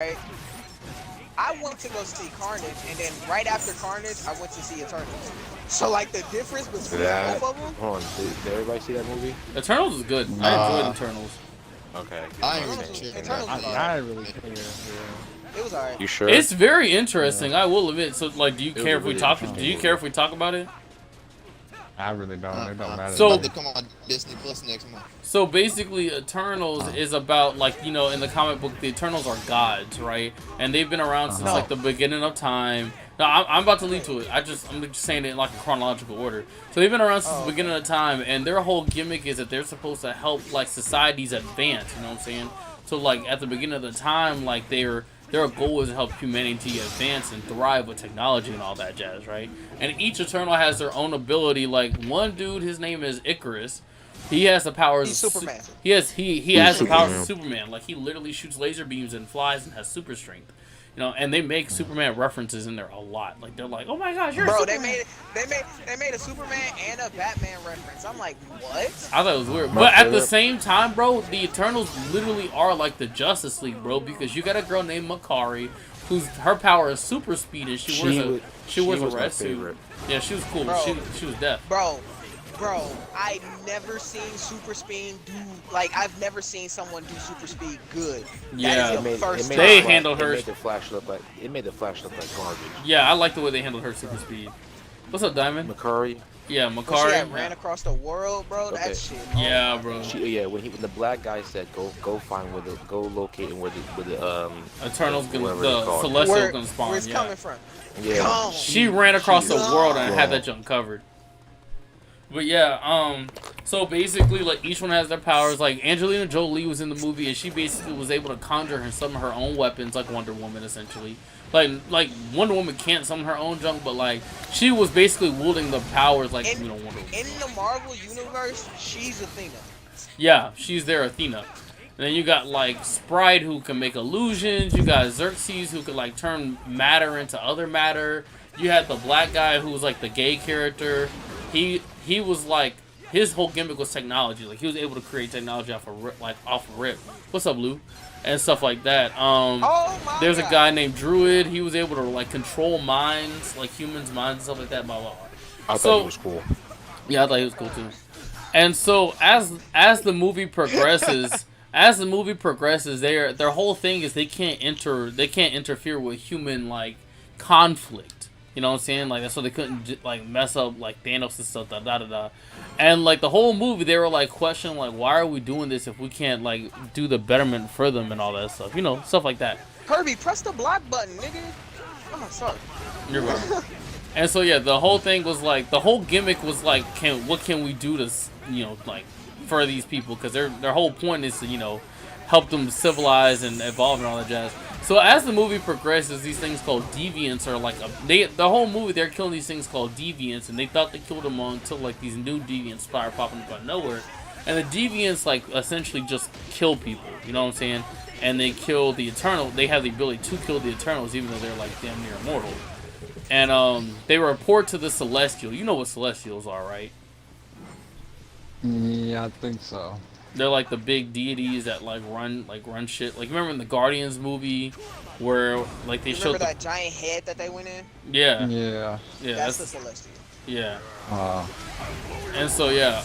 right? I went to go see Carnage, and then right after Carnage, I went to see Eternals. So like the difference between both of them. Hold on, did everybody see that movie? Eternals is good. I enjoyed Eternals. Okay. I ain't really care. Eternals was I alright. really care. Yeah. It was alright. You sure? It's very interesting. I will admit. So, like, do you was care a if we really talk? interesting Do you movie. care if we talk about it? I really don't. It don't matter. So- About to come on Disney Plus next month. So basically, Eternals is about, like, you know, in the comic book, the Eternals are gods, right? And they've been around since like the beginning of time. No, I'm about to lead to it. I'm just saying it in like a chronological order. So they've been around since the beginning of time, and their whole gimmick is that they're supposed to help like societies advance. You know what I'm saying? So like at the beginning of the time, like their goal is to help humanity advance and thrive with technology and all that jazz, right? And each Eternal has their own ability. Like one dude, his name is Icarus. He has the powers. He's Superman. He has the powers of Superman. Like he literally shoots laser beams and flies and has super strength. You know, and they make Superman references in there a lot. Like they're like, "Oh my gosh, you're Bro, Superman." they made a Superman and a Batman reference. I'm like, what? I thought it was weird, but at the same time, bro, the Eternals literally are like the Justice League, bro. Because you got a girl named Makari, whose her power is super speed, and she wears a red suit. Yeah, she was cool. Bro. She was deaf. Bro, I never seen super speed do I've never seen someone do super speed good. Yeah. That is the first time. They handled her. It made the Flash look like garbage. Yeah, I like the way they handled her super speed. What's up, Diamond? McCurry. Yeah, When she Makari. had ran across the world, bro. Okay. That shit. Yeah, bro. When the black guy said go locate where the Eternals gonna whatever they're the called. Celestials gonna spawn. Where it's Yeah. coming from? Yeah. Come. She ran across the world and had Yeah. that junk covered. But yeah, so basically, like, each one has their powers. Like, Angelina Jolie was in the movie, and she basically was able to conjure and summon her own weapons, like Wonder Woman, essentially. Like Wonder Woman can't summon her own junk, but, like, she was basically wielding the powers, like, In, you know, Wonder Woman. in the Marvel universe, she's Athena. Yeah, she's their Athena. And then you got, like, Sprite, who can make illusions. You got Xerxes, who could, like, turn matter into other matter. You had the black guy, who was, like, the gay character. He was like, his whole gimmick was technology. Like he was able to create technology off of rip. What's up, Lou? And stuff like that. There's a guy named Druid. He was able to like control minds, like humans' minds and stuff like that. Blah blah blah. I thought he was cool. Yeah, I thought he was cool too. And so as the movie progresses, their whole thing is they can't interfere with human like conflict. You know what I'm saying? Like, that's why they couldn't, like, mess up, like, Thanos and stuff, da-da-da-da. And, like, the whole movie, they were, like, questioning, like, why are we doing this if we can't, like, do the betterment for them and all that stuff. You know, stuff like that. Kirby, press the block button, nigga. Oh, sorry. You're right. And so, yeah, the whole thing was, like, the whole gimmick was, like, what can we do to, you know, like, for these people? Because their whole point is to, you know, help them civilize and evolve and all that jazz. So as the movie progresses, these things called deviants are like the whole movie they're killing these things called deviants, and they thought they killed them all until like these new deviants started popping up out of nowhere, and the deviants like essentially just kill people. You know what I'm saying? And they kill the Eternal. They have the ability to kill the Eternals, even though they're like damn near immortal. And they report to the Celestial. You know what Celestials are, right? Yeah, I think so. They're like the big deities that like run shit. Like remember in the Guardians movie where like they showed that giant head that they went in? Yeah. Yeah. Yeah. That's the Celestial. Yeah. And so yeah,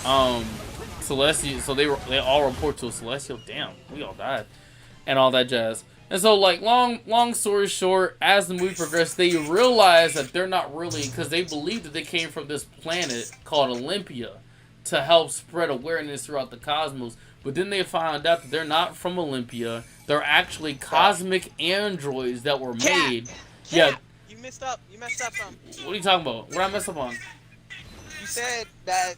Celestial. So they all report to a Celestial. Damn, we all died, and all that jazz. And so like long story short, as the movie progressed, they realize that they're not really, because they believe that they came from this planet called Olympia to help spread awareness throughout the cosmos. But then they found out that they're not from Olympia. They're actually cosmic androids that were made. Yeah. You messed up something. What are you talking about? What did I mess up on? You said that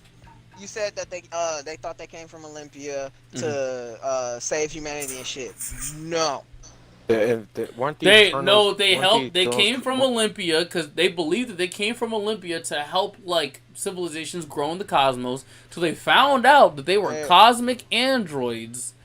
they thought they came from Olympia to save humanity and shit. No. They came from Olympia because they believed that they came from Olympia to help like civilizations grow in the cosmos. So they found out that they were cosmic androids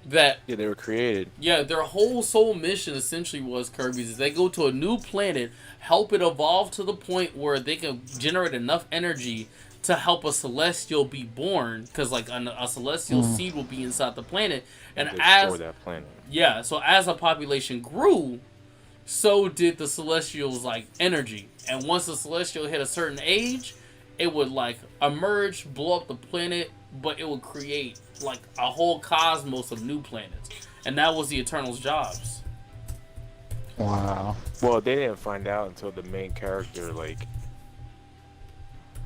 that they were created. Yeah, their whole sole mission essentially was Kirby's is they go to a new planet, help it evolve to the point where they can generate enough energy to help a celestial be born, because like a celestial seed will be inside the planet, and Destroy that planet. yeah, so as the population grew, so did the celestial's like energy, and once the celestial hit a certain age, it would like emerge, blow up the planet, but it would create like a whole cosmos of new planets, and that was the Eternals' jobs. Wow. Well, they didn't find out until the main character, like,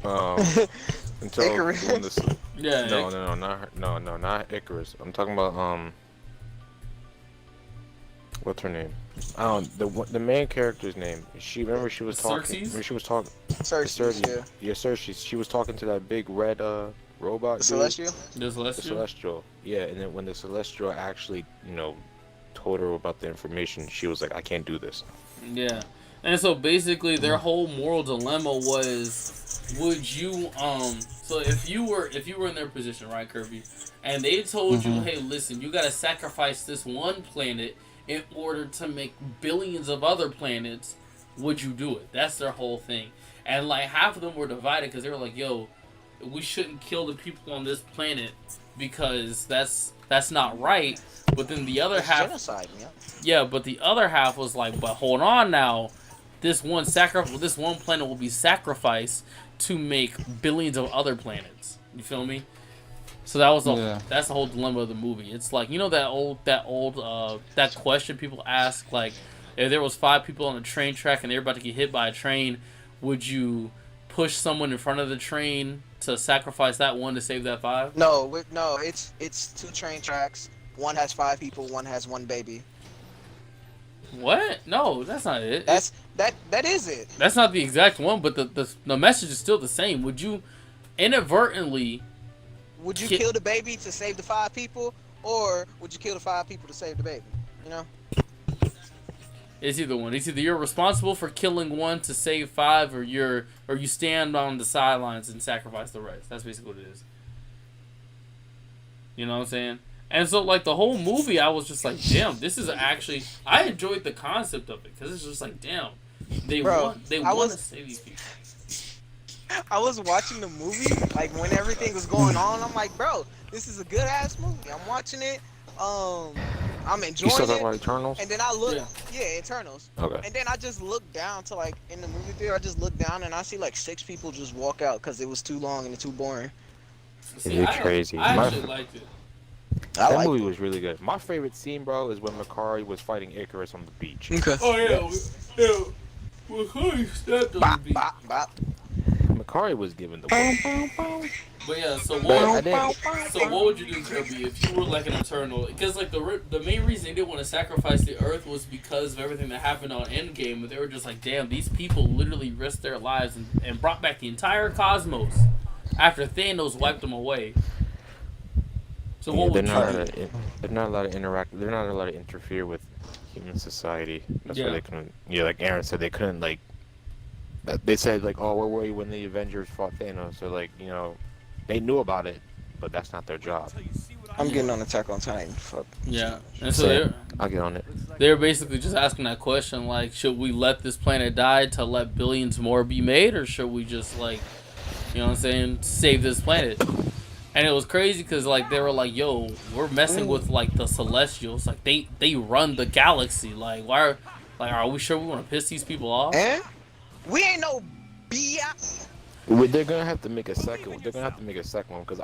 until Icarus. when the, Yeah. no, not her, no, not Icarus. I'm talking about what's her name? The main character's name. She remember she was talking. Xerxes? Remember she was talking. Cersei, yeah. Yeah, Xerxes. She was talking to that big red robot. The dude. Celestial? The The celestial. Celestial. Yeah, and then when the Celestial actually, told her about the information, she was like, I can't do this. Yeah. And so basically their whole moral dilemma was, would you so if you were in their position, right, Kirby, and they told you, hey, listen, you gotta sacrifice this one planet in order to make billions of other planets, would you do it? That's their whole thing. And like half of them were divided because they were like, yo, we shouldn't kill the people on this planet because that's not right. But then the other half, Genocide, yeah. yeah, but the other half was like, but hold on now, this one planet will be sacrificed to make billions of other planets. You feel me? So that was that's the whole dilemma of the movie. It's like, you know that question people ask, like, if there was 5 people on a train track and they're about to get hit by a train, would you push someone in front of the train to sacrifice that one to save that 5? No, it's 2 train tracks. One has 5 people, one has 1 baby. What? No, that's not it. That is it. That's not the exact one, but the message is still the same. Would you inadvertently... Would you kill the baby to save the 5 people, or would you kill the 5 people to save the baby? You know? It's either one. It's either you're responsible for killing one to save 5, or you stand on the sidelines and sacrifice the rest. That's basically what it is. You know what I'm saying? And so, like, the whole movie, I was just like, damn, this is actually... I enjoyed the concept of it, because it's just like, damn, they want to save these people. I was watching the movie, like, when everything was going on, I'm like, bro, this is a good-ass movie. I'm watching it, I'm enjoying You still talking it. about Eternals? And then I look, yeah, Eternals. Okay. And then I just look down to, like, in the movie theater, I just look down and I see, like, 6 people just walk out because it was too long and too boring. See, It's crazy. I actually liked it. That movie was really good. My favorite scene, bro, is when Makari was fighting Icarus on the beach. Okay. Oh, yeah. Well, stepped on the beat. Bop, bop. Makari was given the work. But yeah, so But what would you do, Kirby, if you were like an Eternal? Because like the main reason they didn't want to sacrifice the Earth was because of everything that happened on Endgame. But they were just like, damn, these people literally risked their lives and brought back the entire cosmos after Thanos wiped them away. So what would you do? They're not allowed to interact. They're not allowed to interfere with human society. That's why they couldn't. Yeah, like Aaron said, they couldn't like. They said like, oh, where were you when the Avengers fought Thanos? So like, they knew about it, but that's not their job. I'm getting on Attack on Titan. Fuck. Yeah, and so I'll get on it. they're basically just asking that question, like, should we let this planet die to let billions more be made, or should we just like, you know what I'm saying, save this planet? And it was crazy because like they were like, yo, we're messing with like the Celestials, like they run the galaxy, like are we sure we want to piss these people off? Eh? We ain't no BS. They're gonna have to make a second. They're gonna have to make a second one because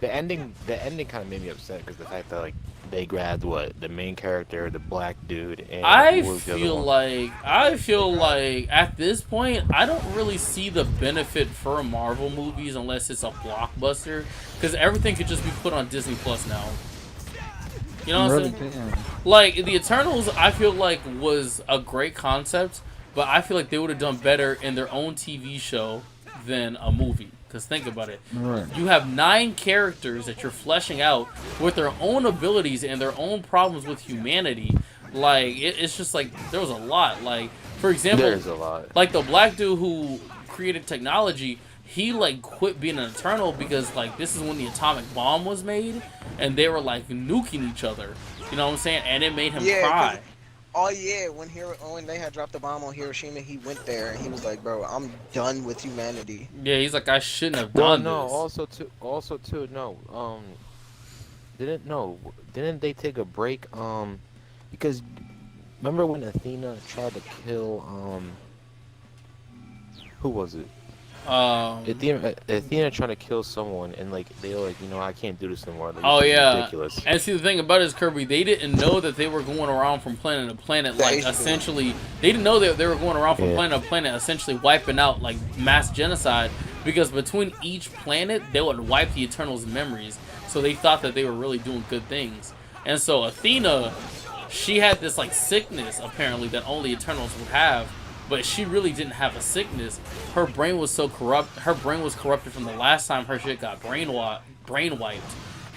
the ending kind of made me upset because the fact that like they grabbed the main character, the black dude, and I feel like at this point I don't really see the benefit for Marvel movies unless it's a blockbuster, because everything could just be put on Disney Plus now. You know what I'm saying? Like the Eternals, I feel like was a great concept, but I feel like they would have done better in their own TV show than a movie. Because think about it. Right. You have 9 characters that you're fleshing out with their own abilities and their own problems with humanity. Like, it's just like, there was a lot. Like, for example, there's a lot. Like the black dude who created technology, he like quit being an Eternal because like this is when the atomic bomb was made and they were like nuking each other. You know what I'm saying? And it made him cry. Oh yeah, when they had dropped the bomb on Hiroshima, he went there and he was like, "Bro, I'm done with humanity." Yeah, he's like, I shouldn't have Well, done no. this. Also too. No. Didn't they take a break? Because remember when Athena tried to kill who was it? Athena trying to kill someone, and like they were like, I can't do this anymore. Like, Oh this is yeah, ridiculous. and see the thing about it is, Kirby, they didn't know that they were going around from planet to planet, like Asian essentially, they didn't know that they were going around from Yeah. planet to planet, essentially wiping out like mass genocide. Because between each planet, they would wipe the Eternals' memories, so they thought that they were really doing good things. And so Athena, she had this like sickness apparently that only Eternals would have. But she really didn't have a sickness. Her brain was so corrupt. Her brain was corrupted from the last time her shit got brain wiped.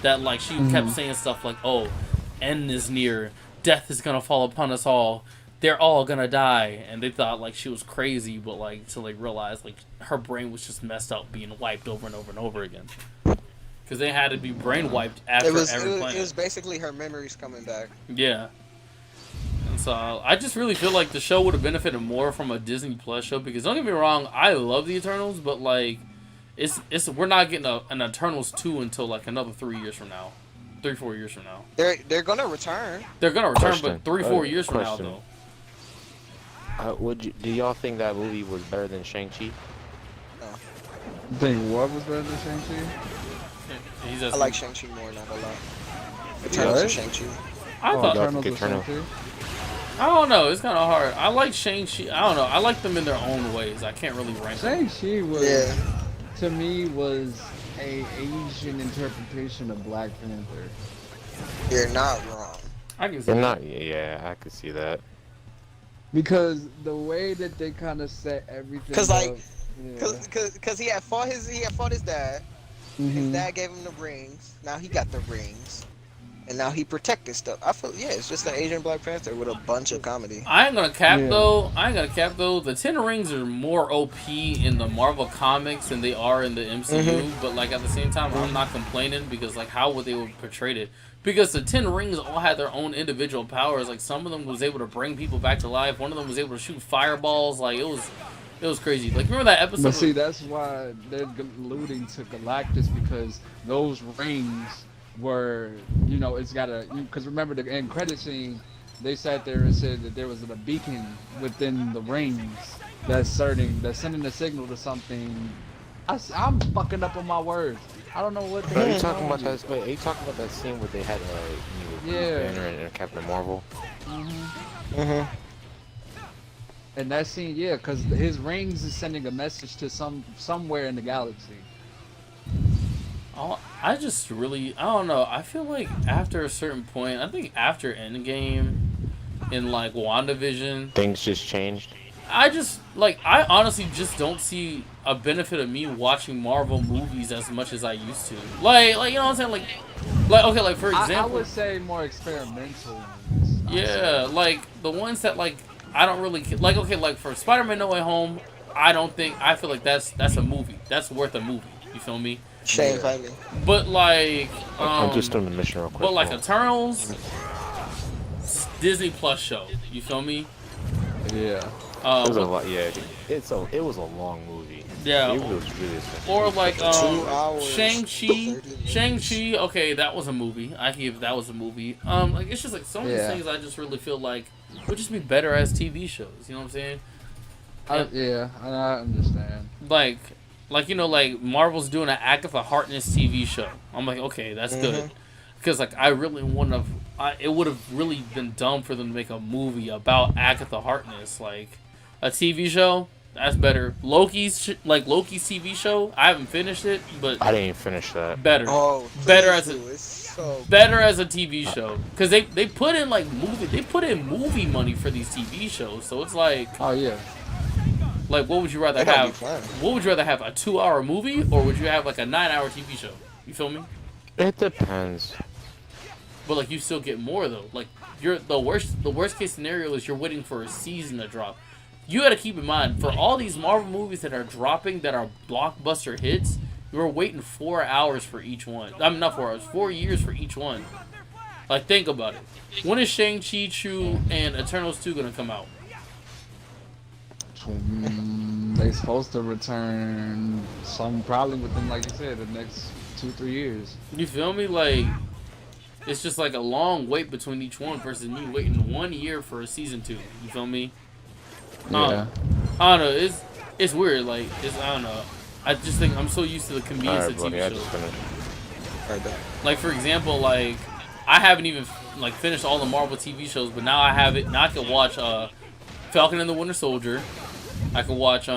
That like she kept saying stuff like, "Oh, end is near. Death is gonna fall upon us all. They're all gonna die." And they thought like she was crazy, but like to like realize like her brain was just messed up, being wiped over and over and over again. Because they had to be brain wiped after every planet. It was basically her memories coming back. Yeah. So I just really feel like the show would have benefited more from a Disney Plus show, because don't get me wrong, I love the Eternals, but like it's we're not getting an Eternals 2 until like another 3 years from now. 3-4 years from now. They're gonna return. They're gonna return, Question. but 3-4 years from now Question. though. Do y'all think that movie was better than Shang-Chi? You think what was better than Shang-Chi? He's I just, like Shang-Chi more, not gonna lie. Eternals or What? Shang-Chi. I Oh, thought Eternals or Eternal. Shang-Chi? I don't know, it's kind of hard. I like Shang-Chi. I don't know. I like them in their own ways. I can't really rank them. Shang-Chi was, Yeah. to me, was a Asian interpretation of Black Panther. You're not wrong. I can see They're that. not. Yeah, I could see that. Because the way that they kind of set everything 'Cause, like, up, yeah. Cause he had fought his dad. His Mhm. dad gave him the rings. Now he got the rings. And now he protected stuff. I feel it's just an Asian Black Panther with a bunch of comedy. I ain't gonna cap Yeah. though. The Ten Rings are more OP in the Marvel comics than they are in the MCU. But like at the same time, I'm not complaining, because like how would they have portrayed it? Because the Ten Rings all had their own individual powers. Like some of them was able to bring people back to life. One of them was able to shoot fireballs. Like it was crazy. Like remember that episode? But see, that's why they're alluding to Galactus, because those rings were, it's got a, because remember the end credit scene, they sat there and said that there was a beacon within the rings that's sending a signal to something. I'm fucking up on my words. I don't know what the Are hell you talking about wrong with that? Wait, are you talking about that scene where they had Yeah. Banner and Captain Marvel? you. And that scene, yeah, because his rings is sending a message to somewhere in the galaxy. I just really, I don't know. I feel like after a certain point, I think after Endgame, in like WandaVision, Things just changed. I honestly just don't see a benefit of me watching Marvel movies as much as I used to. Like you know what I'm saying? Like okay, like for example, I would say more experimental ones. yeah, like the ones that like I don't really like. Okay, like for Spider-Man: No Way Home, I feel like that's a movie. That's worth a movie. You feel me? Shane Feige. But like, I'm just doing the mission real quick. but like Hold on. Eternals, Disney Plus show. You feel me? Yeah. It was a lot. Yeah, it was a long movie. Yeah. It was really expensive. Or like 2 hours. Shang-Chi. 30 minutes. Shang-Chi, okay, that was a movie. I can give that was a movie. Like it's just like some of these Yeah. things I just really feel like would just be better as TV shows. You know what I'm saying? I understand. Like like Marvel's doing an Agatha Harkness TV show. I'm like, okay, that's good. Because like I really want to. It would have really been dumb for them to make a movie about Agatha Harkness. Like a TV show, that's better. Loki's TV show. I haven't finished it, but I didn't even finish that. better. Oh, Better please as a- do. It's so Better as a TV show, because they put in movie money for these TV shows. So it's like Oh yeah. what would you rather They gotta have? be fun. What would you rather have, a 2-hour movie, or would you have like a 9-hour TV show? You feel me? It depends. But like you still get more though. Like you're the worst case scenario is you're waiting for a season to drop. You got to keep in mind, for all these Marvel movies that are dropping that are blockbuster hits, you're waiting 4 hours for each one. I mean not 4 hours, 4 years for each one. Like, think about it. When is Shang-Chi, Chu, and Eternals 2 gonna come out? They supposed to return some probably within, like you said, the next 2-3 years. You feel me? Like, it's just like a long wait between each one versus me waiting 1 year for a season 2. You feel me? Yeah. I don't know. It's weird. Like, I don't know. I just think I'm so used to the convenience Alright, of buddy, TV I shows. just finished. Right there. Like, for example, like, I haven't even like finished all the Marvel TV shows, but now I have it. Now I can watch Falcon and the Winter Soldier. I can watch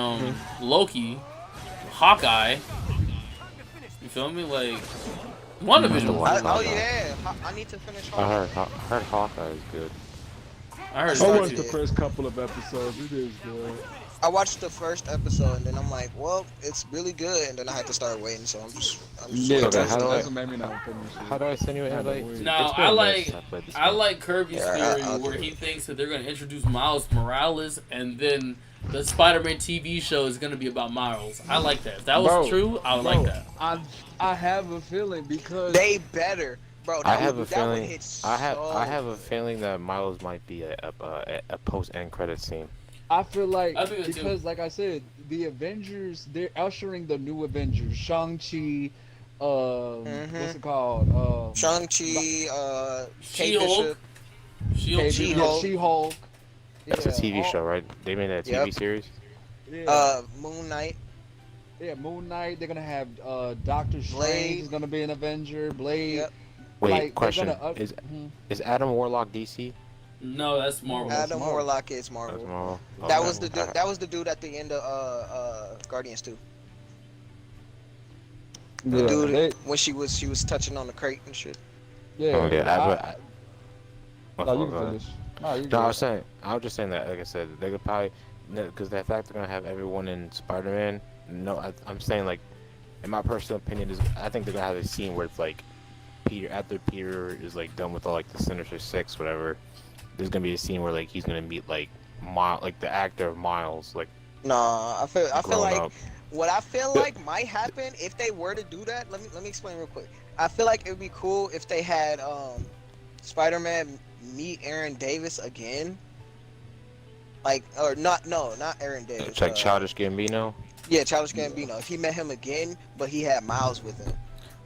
Loki, Hawkeye. You feel me? Like, WandaVision. Oh yeah, I need to finish. I heard Hawkeye is good. I heard I it's watched the good. first couple of episodes. It is good. I watched the first episode and then I'm like, well, it's really good, and then I had to start waiting, so I'm just Yeah, waiting. Okay, how do I- that's what made me not finish it. How do I send you an invite? No, It's been I a like minute since I played this I game. like Kirby's Yeah, theory I'll where do he it. thinks that they're gonna introduce Miles Morales and then the Spider-Man TV show is gonna be about Miles. I like that. If that was Bro, true, I would like that. I have a feeling because They better, bro. I have a that would feeling. hit I have so- a feeling that Miles might be a post-end credit scene. I feel like I think it too. because, like I said, the Avengers, they're ushering the new Avengers. Shang-Chi, what's it called? Shang-Chi, Kate She-Hulk. Bishop. She-Hulk. She-Hulk. That's a TV show, right? They made that TV Yep. series. Moon Knight. Yeah, Moon Knight. They're gonna have Doctor Strange Blade. is gonna be an Avenger. Blade. Yep. Wait, Like, they're question: gonna is Adam Warlock DC? No, that's Marvel. Adam Marvel. Warlock is That's Marvel. Marvel. That Okay. was the dude. That was the dude at the end of Guardians 2. The Yeah, dude when she was touching on the crate and shit. yeah. Oh, yeah, No, you go can ahead. finish. No, you No, good. I was just saying that, like I said, they could probably, because the fact they're gonna have everyone in Spider-Man. No, I'm saying, like, in my personal opinion, is I think they're gonna have a scene where it's like after Peter is like done with all like the Sinister Six, whatever. There's gonna be a scene where like he's gonna meet like the actor of Miles, like. Nah, I feel grown like up. what I feel like might happen if they were to do that. Let me explain real quick. I feel like it would be cool if they had Spider-Man meet Aaron Davis again. Like, or not Aaron Davis. It's like Childish Gambino. Yeah, Childish Gambino. If he met him again, but he had Miles with him.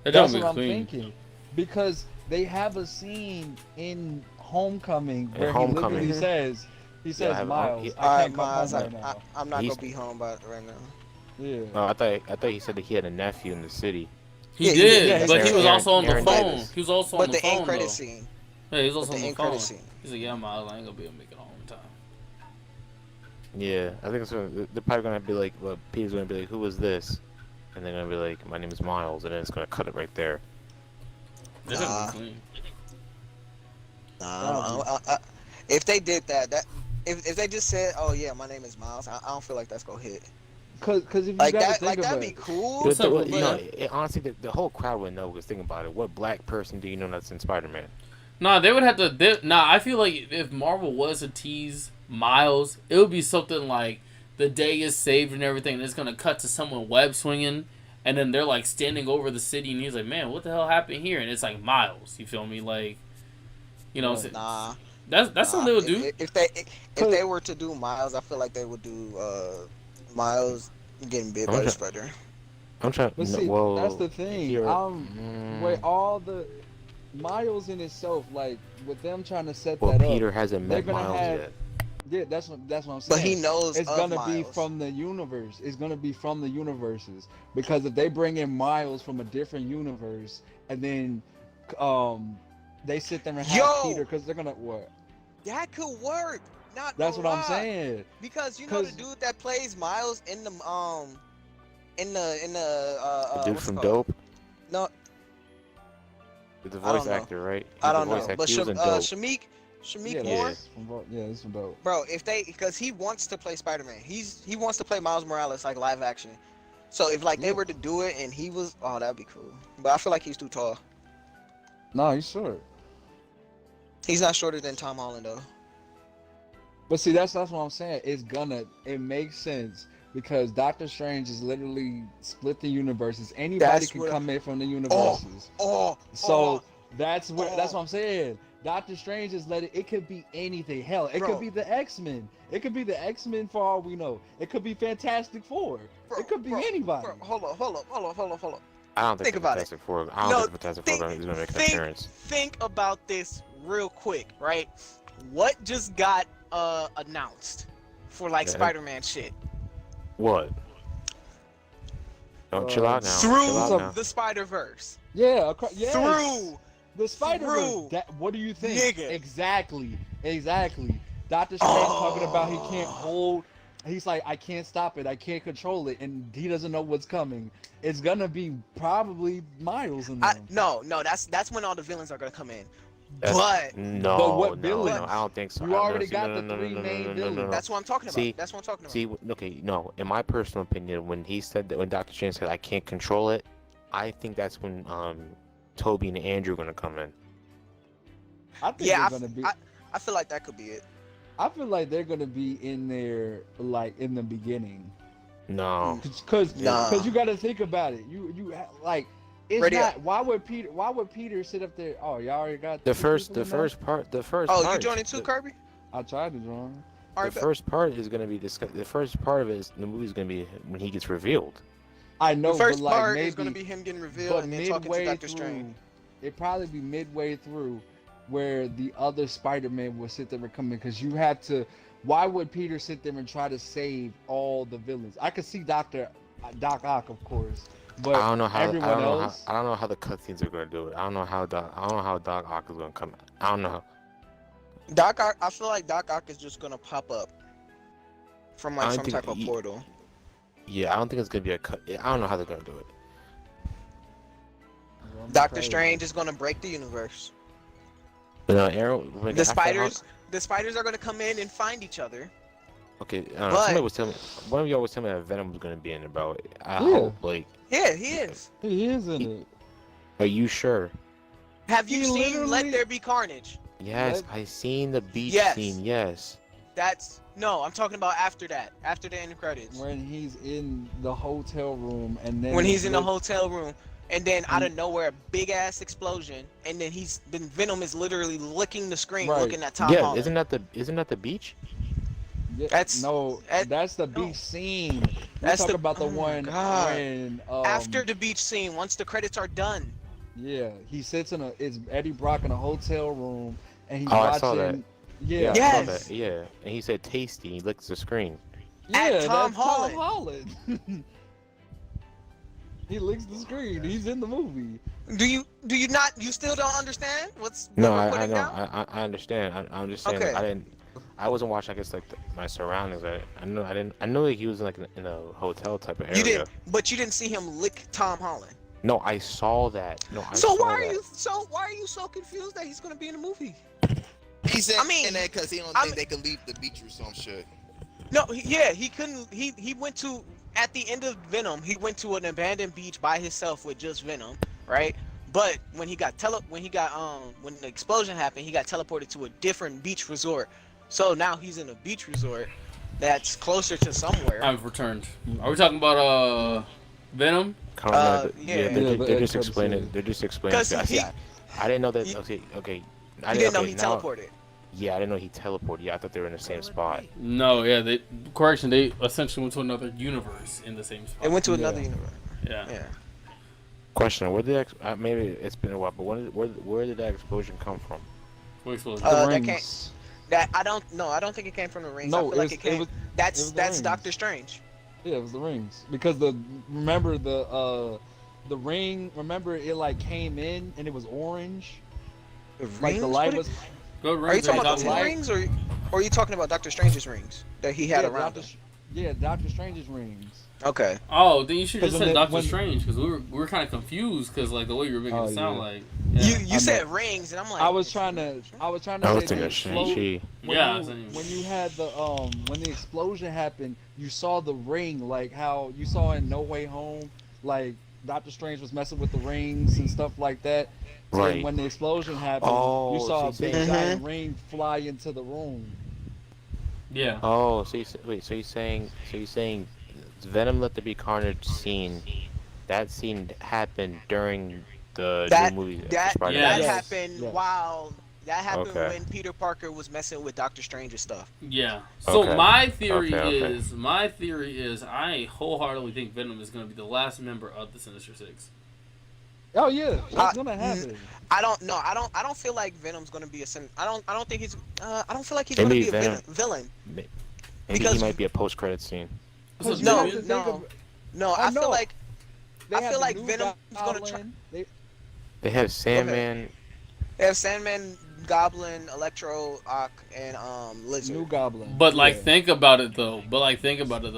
That That's don't what be I'm clean. thinking. Because they have a scene in Homecoming In where Homecoming. he literally says, Yeah, I have- Miles, I- I can't come Miles, home right now. I'm not He's- gonna be home by right now. Yeah. No, I thought he said that he had a nephew in the city. He Yeah, he did, did. Yeah, but it's he was Aaron- also on the Aaron phone. Davis. He was also on But the the end phone credit though. scene. Yeah, he was But also the on the end phone. credit scene. He's like, yeah, Miles, I ain't gonna be able to make it home in time. Yeah, I think it's they're probably gonna be like, well, Peter's gonna be like, who is this? And they're gonna be like, my name is Miles, and then it's gonna cut it right there. That Nah. don't be clean. If they did that, if they just said, "Oh yeah, my name is Miles," I don't feel like that's gonna hit. Cause if you Like gotta that, think like about that'd be it, cool. What's up, You know, Lil' honestly, the whole crowd would know. Because think about it, what black person do you know that's in Spider-Man? Nah, they would have to. I feel like if Marvel was to tease Miles, it would be something like the day is saved and everything. And it's gonna cut to someone web swinging, and then they're like standing over the city, and he's like, "Man, what the hell happened here?" And it's like Miles. You feel me? Like, you know, Nah, that's something they would do. If they were to do Miles, I feel like they would do Miles getting bit by the spider. I'm trying. but see, well, that's the thing. Wait, all the Miles in itself, like with them trying to set well, that Peter up. hasn't they're met gonna Miles have- yet. Yeah, that's what I'm saying. But he knows it's of gonna be Miles. from the universe. It's gonna be from the universes because if they bring in Miles from a different universe and then they sit there and have Yo! Peter because they're gonna what? That could work. Not That's gonna what I'm lie. saying. Because you know the 'Cause- dude that plays Miles in the The dude what's it from called? Dope, No, the I don't voice know. actor, right? I He's the don't know. voice actor. But He was in Dope. Shamik Yeah, Moore, it's from Dope. bro. Because he wants to play Spider-Man. He wants to play Miles Morales like live action. So if like they were to do it and he was, oh, that'd be cool. But I feel like he's too tall. No, he's short. He's not shorter than Tom Holland though. But see, that's what I'm saying. It makes sense because Doctor Strange is literally split the universes. Anybody That's can what- come in from the universes. Oh, So That's what I'm saying. Doctor Strange is letting it could be anything. Hell, it could be the X-Men. It could be the X-Men for all we know. It could be Fantastic Four. It could be anybody. Hold on. I don't think Think about Fantastic Four. I don't think Fantastic Four is gonna make an appearance. Think about this real quick, right? What just got announced for like Spider-Man shit? What? Don't chill out now. Through the Spider-Verse. Yeah, yes. Through the Spider-Verse. What do you think? Nigga. Exactly. Doctor Strange talking about he can't hold. He's like, I can't stop it. I can't control it, and he doesn't know what's coming. It's gonna be probably Miles in there. No, that's when all the villains are gonna come in. But what villains? No, I don't think so. You already got the three main villains. That's what I'm talking about. See, okay, no. In my personal opinion, when he said that, when Doctor Strange said I can't control it, I think that's when Toby and Andrew are gonna come in. I think they're gonna be. I feel like that could be it. I feel like they're gonna be in there like in the beginning. No. Because you got to think about it. You like. It's Ready not. up. Why would Peter sit up there? Oh, y'all already got The first part. Oh, you joining too, Kirby? I tried to join. The first part is gonna be discussed. The first part of it is the movie is gonna be when he gets revealed. I know. The first but like part maybe, is gonna be him getting revealed and then talking to Doctor Strange. It'd probably be midway through where the other Spider-Man will sit there and come in, because you have to. Why would Peter sit there and try to save all the villains? I could see Doc Ock, of course. But I don't know how. everyone else. I don't know how the cutscenes are gonna do it. I don't know how Doc Ock is gonna come. I don't know. Doc Ock. I feel like Doc Ock is just gonna pop up from like some type of portal. Yeah, I don't think it's gonna be a cut. I don't know how they're gonna do it. Doctor Strange is gonna break the universe. No, Arrow. The spiders are gonna come in and find each other. Okay, somebody was telling me. One of y'all was telling me that Venom was gonna be in it, bro. I hope, like. Yeah, he is. He is in it. Are you sure? Have you seen Let There Be Carnage? Yes, I seen the beach scene. Yes. No, I'm talking about after that, after the end credits. When he's in the hotel room, and then when he's in the hotel room, and then out of nowhere, a big ass explosion, and then Venom is literally licking the screen, looking at Tom Holland. Isn't that the beach? Yeah, that's the beach scene. Let's talk about the one when after the beach scene, once the credits are done. Yeah, he sits it's Eddie Brock in a hotel room, and he's watching. I saw that. Yeah, I saw that. Yeah, and he said tasty. He licks the screen. Yeah, at Tom that's Holland. Tom Holland. He licks the screen. He's in the movie. Do you not? You still don't understand what's? No, I know. I understand. I'm just saying. Okay. I wasn't watching. I guess like my surroundings. I know that he was like in a hotel type of area. You didn't, but you didn't see him lick Tom Holland. No, I saw that. Why are you so confused that he's gonna be in the movie? He said in that because he don't think they could leave the beach or some shit. No, he couldn't. He went to, at the end of Venom, he went to an abandoned beach by himself with just Venom, right? But when the explosion happened, he got teleported to a different beach resort. So now he's in a beach resort that's closer to somewhere. I've returned. Are we talking about Venom? They're just explaining. They're just explaining. I didn't know that. Okay. I didn't know he teleported. Yeah, I didn't know he teleported. Yeah, I thought they were in the same spot. No, yeah, they essentially went to another universe in the same spot. It went to another universe. Yeah. Question: where did maybe it's been a while, but where did that explosion come from? What explosion? The rings. I don't think it came from the rings. No, I feel like it came. That's Doctor Strange. Yeah, it was the rings, because remember the ring. Remember it like came in and it was orange. Like the light was. Are you talking about the rings, or are you talking about Doctor Strange's rings that he had around him? Yeah, Doctor Strange's rings. Okay. Oh, then you should have just said Doctor when, Strange, because we were kind of confused, because like the way you were making it sound like. Yeah. You said rings, and I'm like. I was trying to say when you had when the explosion happened, you saw the ring, like how you saw in No Way Home, like Doctor Strange was messing with the rings and stuff like that. So right. When the explosion happened, you saw a big giant ring fly into the room. Yeah. Oh, so you're saying Venom Let There Be Carnage scene, that scene happened during the That new movie that Spider-Man. that Yes. happened Yes. while that happened Okay. when Peter Parker was messing with Doctor Strange and stuff. Yeah. So Okay. my theory Okay. is, I wholeheartedly think Venom is going to be the last member of the Sinister Six. Oh yeah, that's gonna Uh, happen. I don't know. I don't feel like Venom's gonna be a sin. I don't think he's. I don't feel like he's Maybe gonna be a Venom- villain. Maybe Because- he might be a post-credit scene. What's up, you have Damien? to think No. of- No, I I feel know. like They I have feel the like new Venom's gonna try. Goblin. They have Sandman. They have Sandman, Goblin, Electro, Ock, and Lizard. New Goblin. But like, Yeah. think about it though.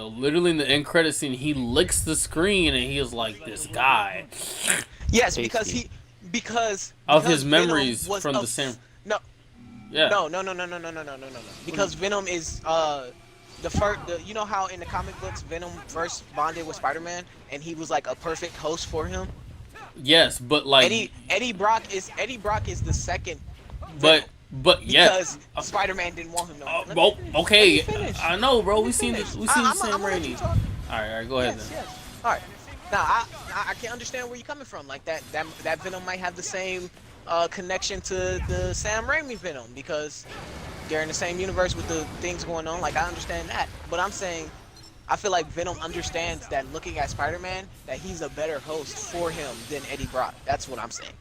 Literally in the end credit scene, he licks the screen and he is like this guy Yes, Tasty. of because his Venom memories was from a the same. No, Yeah. no. Because Venom is the first. You know how in the comic books Venom first bonded with Spider-Man, and he was like a perfect host for him. Yes, but like, Eddie Brock is the second. but yeah. Because Spider-Man didn't want him. No. Well, okay. let me finish. I know, bro. We Let me seen finish. we seen I'm Sam gonna let you Raimi. talk. All right, go ahead Yes, then. yes. All right. Now I can understand where you're coming from. Like that Venom might have the same connection to the Sam Raimi Venom because they're in the same universe with the things going on. Like I understand that, but I'm saying I feel like Venom understands that looking at Spider-Man that he's a better host for him than Eddie Brock. That's what I'm saying.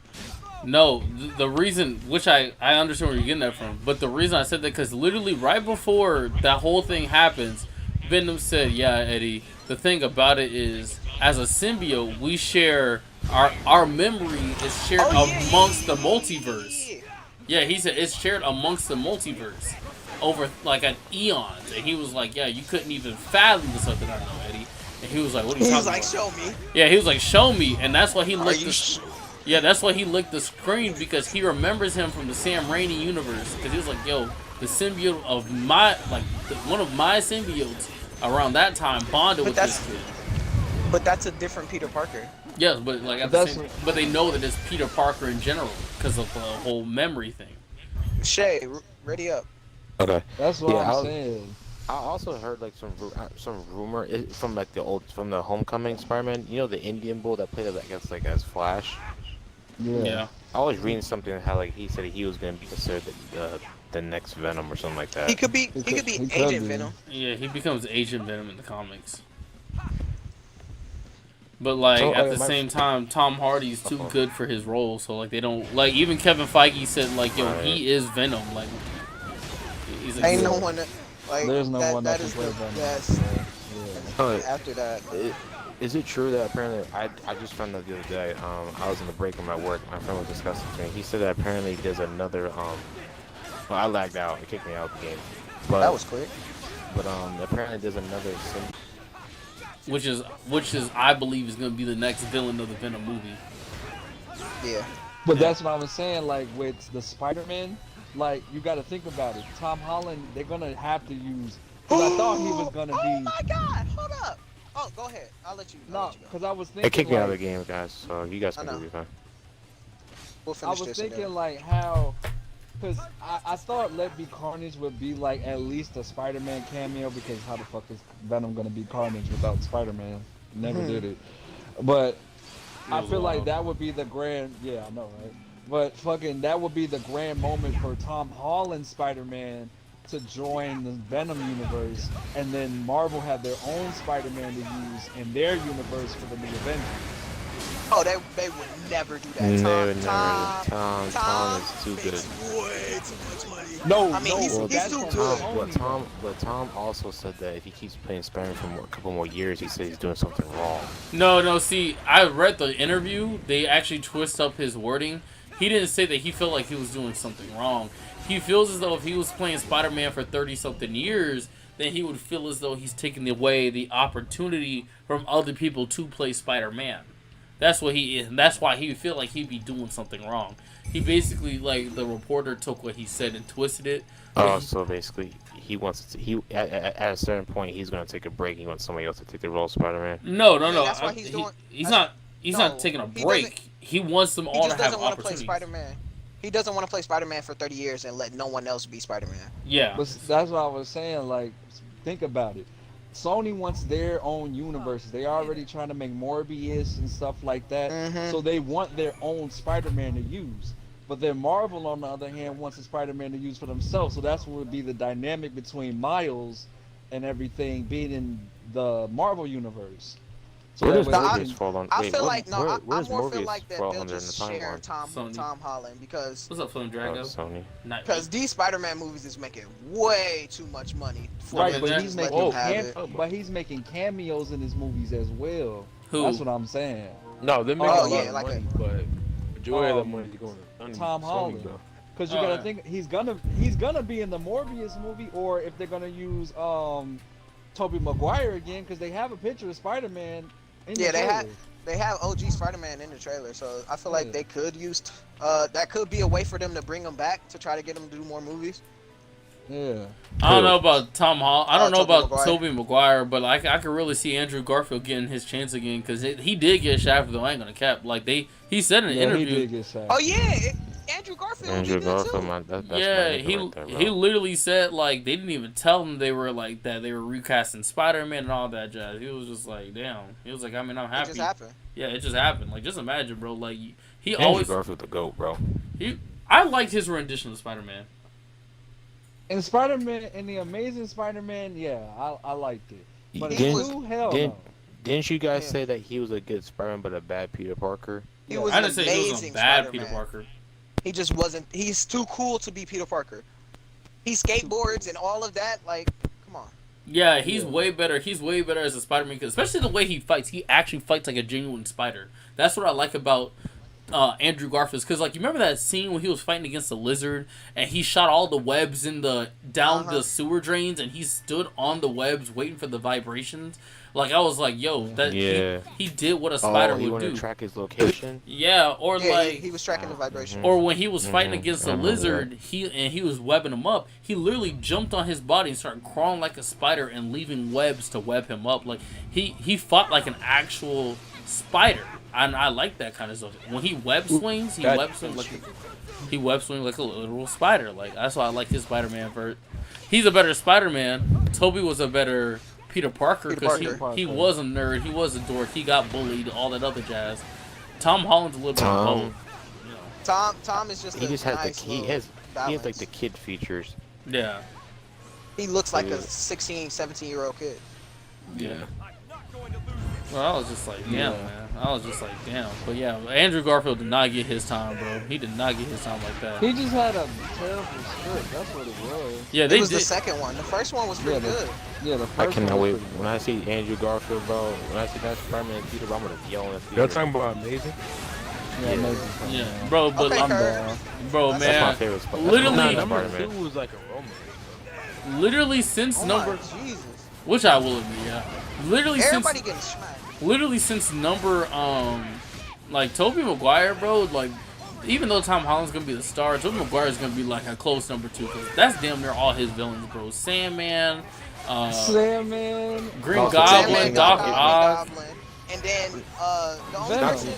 No, the reason, which I understand where you're getting that from, but the reason I said that because literally right before that whole thing happens, Venom said, "Yeah, Eddie. The thing about it is, as a symbiote, we share our memory is shared amongst the multiverse." Yeah, he said it's shared amongst the multiverse over like an eons, and he was like, "Yeah, you couldn't even fathom the stuff that I know, Eddie." And he was like, "What are you He talking was like, about?" "Show me." Yeah, he was like, "Show me," and that's why he Are licked you the. sure? Yeah, that's why he licked the screen because he remembers him from the Sam Raimi universe. Because he was like, "Yo, the symbiote of my one of my symbiotes around that time bonded But with this kid." But that's a different Peter Parker. Yes, but like at the same, but they know that it's Peter Parker in general because of the whole memory thing. Shay, ready up. Okay. That's what Yeah, I'm saying. I also heard like some rumor from like from the Homecoming Spider-Man. You know the Indian bull that played I guess like as Flash. Yeah. I was reading something how like he said he was gonna be considered the next Venom or something like that. He could be Agent Venom. Yeah, he becomes Agent Venom in the comics. But like So, at the same time, Tom Hardy's too good for his role, so like they don't like even Kevin Feige said like yo he is Venom like he's like, Ain't no one that, like There's no one that that can is play the Venom. best. But After that, is it true that apparently I just found out the other day? I was in the break of my work. My friend was discussing it to me. He said that apparently there's another well I lagged out. It kicked me out of the game. But that was quick. But apparently there's another which is I believe is gonna be the next villain of the Venom movie. Yeah. But that's what I was saying. Like with the Spider-Man, like you got to think about it. Tom Holland, they're gonna have to use. Cause I thought he was gonna be. Oh my God! Hold up. Oh, go ahead. I'll let you. No, I'll let you go. because I was thinking. It kicked me out of the like, game, guys. So you guys can I know. do it fine. We'll I finish was this. and thinking then- like how, because I thought Let Be Carnage would be like at least a Spider-Man cameo because how the fuck is Venom gonna be Carnage without Spider-Man? Never did it. But I feel like that would be the grand. Yeah, I know, right? But fucking that would be the grand moment for Tom Holland Spider-Man to join the Venom universe, and then Marvel have their own Spider-Man to use in their universe for the new Avengers. Oh, they would never do that. They Tom, would never. Tom is too good. makes way too much money. No, I mean, no, he's that's too from good. Sony. But Tom also said that if he keeps playing Spider-Man for a couple more years, he said he's doing something wrong. No, see, I read the interview. They actually twist up his wording. He didn't say that he felt like he was doing something wrong. He feels as though if he was playing Spider-Man for 30-something years, then he would feel as though he's taking away the opportunity from other people to play Spider-Man. That's what he is. And that's why he would feel like he'd be doing something wrong. He basically, like, the reporter took what he said and twisted it. Oh, so basically, he wants to. At a certain point, he's gonna take a break. He wants somebody else to take the role of Spider-Man. No. That's why he's doing. He's that's- not taking a he break. He wants them He all to just have doesn't want to play opportunities. Spider-Man. He doesn't want to play Spider-Man for 30 years and let no one else be Spider-Man. Yeah. But that's what I was saying. Like, think about it. Sony wants their own universes. They already trying to make Morbius and stuff like that. So they want their own Spider-Man to use. But then Marvel, on the other hand, wants a Spider-Man to use for themselves. So that's what would be the dynamic between Miles and everything being in the Marvel universe. So where does that way Morbius fall on? I Wait, feel what, like no. where, I where's more feel Morbius like that fall they'll under in the just share timeline? Tom Holland because What's up, Flame Drago? Sony. because these Spider-Man movies is making way too much money. For right, them but to he's just let making them have it. but he's making cameos in his movies as well. Who? That's what I'm saying. No, they're making Oh, a lot yeah, of like money, but majority of the money is going to Tom Sony, Holland. though. Because you gotta think he's gonna be in the Morbius movie, or if they're gonna use Tobey Maguire again, because they have a picture of Spider-Man in the trailer. They have OG Spider-Man in the trailer, so I feel like they could use that could be a way for them to bring him back to try to get him to do more movies. Yeah. I don't know about Tom Holland. I don't know Tobey about Maguire. Tobey Maguire, but I could really see Andrew Garfield getting his chance again because he did get shafted though. I ain't gonna cap. Like he said in an interview. He did get shafted. Oh yeah, Andrew Garfield. Andrew He did Garfield, too. that's Yeah, my nigga right there, bro. he literally said like they didn't even tell him they were like that they were recasting Spider-Man and all that jazz. He was just like, damn. He was like, I mean, I'm happy. It just happened. Yeah, it just happened. Like, just imagine, bro. Like he Andrew always. Garfield the GOAT, bro. I liked his rendition of Spider-Man. In Spider-Man, in the Amazing Spider-Man, yeah, I liked it. But Didn't you guys say that he was a good Spider-Man but a bad Peter Parker? He was I an didn't say he was a amazing bad Spider-Man. Peter Parker. He just wasn't. He's too cool to be Peter Parker. He skateboards and all of that. Like, come on. Yeah, he's way better. He's way better as a Spider-Man, 'cause especially the way he fights. He actually fights like a genuine spider. That's what I like about Andrew Garfield. Because like, you remember that scene when he was fighting against the lizard and he shot all the webs in down the sewer drains and he stood on the webs waiting for the vibrations. Like, I was like, yo, that he did what a spider he would wanted do. to track his location. Yeah, or like he was tracking the vibration. or when he was fighting against the lizard, he was webbing him up. He literally jumped on his body and started crawling like a spider and leaving webs to web him up. Like he fought like an actual spider, and I like that kind of stuff. When he web swings, he web swings like a literal spider. Like, that's why I like his Spider-Man. He's a better Spider-Man. Toby was a better Peter Parker because he was a nerd, he was a dork, he got bullied, all that other jazz. Tom Holland's a little bit of both. You know. Tom is just He just has nice he has like the kid features. Yeah. He looks like a 16, 17-year-old kid. Yeah. Well, I was just like, damn, man. I was just like, damn. But yeah, Andrew Garfield did not get his time, bro. He did not get his time like that. He just had a terrible script. That's what it was. Yeah, it was the second one. The first one was pretty good. Yeah, the first I cannot one wait. When I see Andrew Garfield, bro, when I see that Spider-Man theater, bro, I'm gonna yell in the theater. Y'all talking about Amazing? Yeah, amazing. Yeah, bro, but Okay, I'm Kurt. bro, That's man. my favorite Spider-Man. Literally, Number 2 was like a romance. literally since Jesus. which I will admit, yeah. Everybody getting smacked. Literally since number like Tobey Maguire, bro, like even though Tom Holland's gonna be the star, Tobey Maguire is gonna be like a close number 2 because that's damn near all his villains, bro. Sandman, Green Goblin, Doc Ock, and then the only person.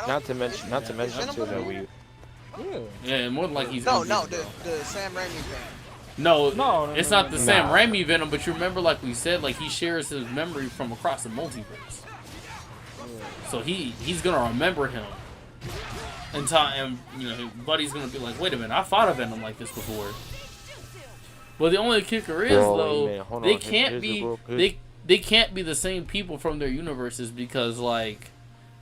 Not to mention too that we. yeah, more than like he's No, gonna be, the Sam Raimi thing. No, it's not the Sam Raimi Venom, but you remember, like we said, like he shares his memory from across the multiverse. So he's gonna remember him. And you know, Buddy's gonna be like, wait a minute, I fought a Venom like this before. But the only kicker is they can't be the same people from their universes because like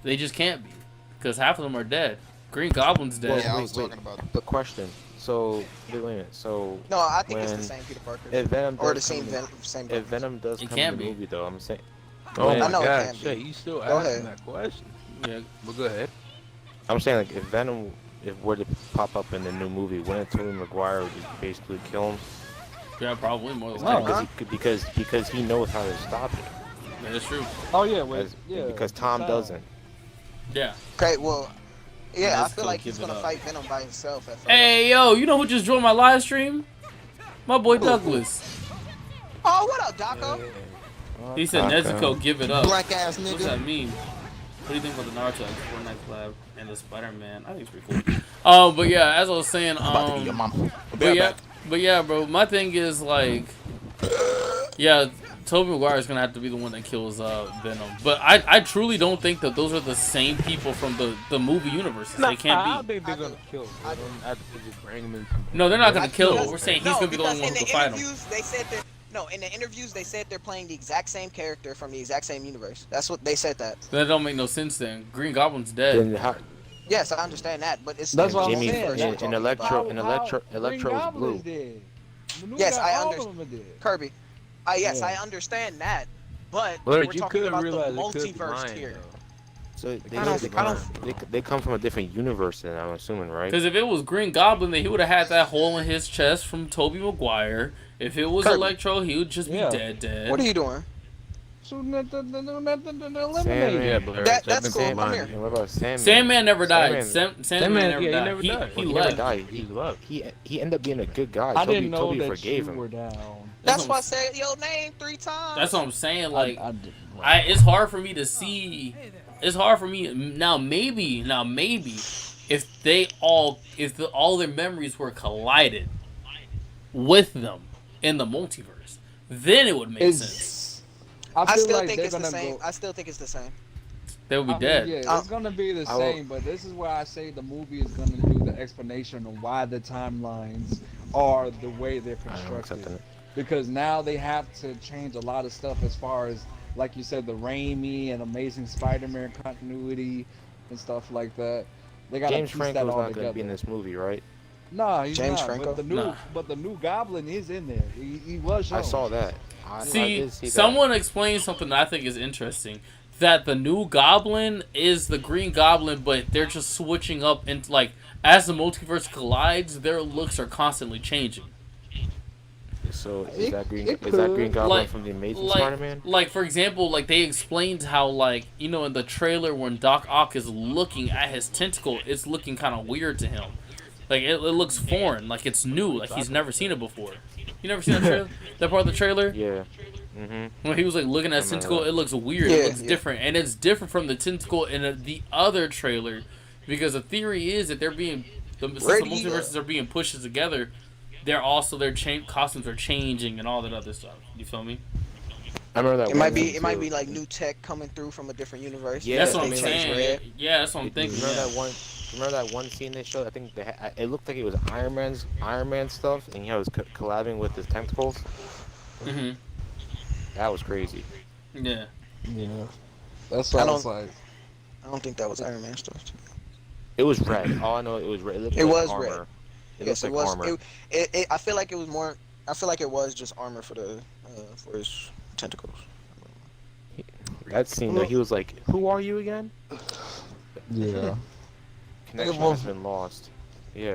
they just can't be because half of them are dead. Green Goblin's dead. Yeah, I was talking about the question. So, wait a minute. So, no, I think it's the same Peter Parker. If Venom or the same Venom. If Venom does come in the movie, though, I'm saying. Oh my I know God, it can Shay, be. you still Go asking ahead. that question? Yeah, But go ahead. I'm saying, like, if Venom were to pop up in the new movie, wouldn't Tobey Maguire just basically kill him? yeah, probably more than likely. Because he knows how to stop it. Yeah, that's true. Oh yeah, Because Tom doesn't. Yeah. Okay, well, yeah, I Let's feel go like he's give it gonna up. fight Venom by himself. At first. Hey, yo, you know who just joined my live stream? My boy Douglas. Oh, what up, Daco? He said, Nezuko, give it up. black ass What's that nigga. mean? What do you think about the Naruto, Fortnite collab, and the Spider-Man? I think it's pretty cool. But yeah, as I was saying, I'm about to be your mama. but yeah, bro, my thing is like, Yeah, Tobey Maguire is gonna have to be the one that kills Venom. But I truly don't think that those are the same people from the movie universes. Nah, They can't I be. don't think they're gonna kill Venom. I think they just bring him in. No, they're not gonna kill him. Because- We're saying he's gonna be the only one who can fight him. They said that. No, in the interviews they said they're playing the exact same character from the exact same universe. That's what they said that. That don't make no sense then. Green Goblin's dead. Then how, Yes, I understand that, but it's That's what I'm Jimmy saying. and Electro Green is Goblin blue. is dead. The new Yes, guy, I all understand. of them are dead. Kirby. Yes, Yeah. I understand that, but But we're you talking could about the realize it could be multiverse lying, here. though. So they come from a different universe, then I'm assuming, right? Because if it was Green Goblin, then he would have had that hole in his chest from Tobey Maguire. If it was Kirby. Electro, he would just be Yeah. dead. What are you doing? Shooting at the Sandman. eliminator. Yeah, but That's cool. I'm here. And what about Sandman? Sandman never died. Sandman- Sandman never yeah, he died. never died. He He never left. died. He left. He ended up being a good guy. I didn't know Toby that forgave you him. were down. That's what why I I'm- said your name 3 times. That's what I'm saying. Like, I didn't. it's hard for me to see. It's hard for me now. Maybe if all their memories were collided with them in the multiverse, then it would make sense. I I feel still like think they're it's the gonna same. go. I still think it's the same. They would be I mean, dead. yeah, it's gonna be the I will- same, but this is where I say the movie is gonna do the explanation of why the timelines are the way they're I don't accept constructed. it. Because now they have to change a lot of stuff as far as, like you said, the Raimi and Amazing Spider-Man continuity and stuff like that. They gotta James piece that Franco's all not going to be in together. this movie, right? Nah, he's James not. Franco? But the new Goblin is in there. He was shown. I saw that. I See, did see that. someone explained something that I think is interesting. That the new Goblin is the Green Goblin, but they're just switching up into, like, as the multiverse collides, their looks are constantly changing. So It- is that it Green Goblin Like- from the Amazing Spider-Man? Like, for example, like they explained how, like, you know, in the trailer when Doc Ock is looking at his tentacle, it's looking kind of weird to him. Like it looks foreign, like it's new, like he's never seen it before. You never seen that trailer? That part of the trailer? Yeah. Mhm. When he was like looking at his I remember tentacle, that. it looks weird. Yeah, It looks yeah. different, and it's different from the tentacle in the other trailer, because the theory is that since the multiverses are being pushed together, their costumes are changing and all that other stuff. You feel me? I remember that. It might one be. too. It might be like new tech coming through from a different universe. Yeah, That's what I I'm mean, saying. Red. Yeah, that's what I'm thinking. Remember yeah. that one? Remember that one scene they showed? I think it looked like it was Iron Man stuff, and he was collabing with his tentacles. hmm That was crazy. Yeah. Yeah. That's what I I don't- was like. I don't think that was Iron Man stuff. It was red. All I know, it was red. It looked It like was armor. red. It Yes, looked it like was. armor. I feel like it was more. I feel like it was just armor for the for his tentacles. That scene, though, he was like, "Who are you again?" Yeah. Connection has been lost. Yes.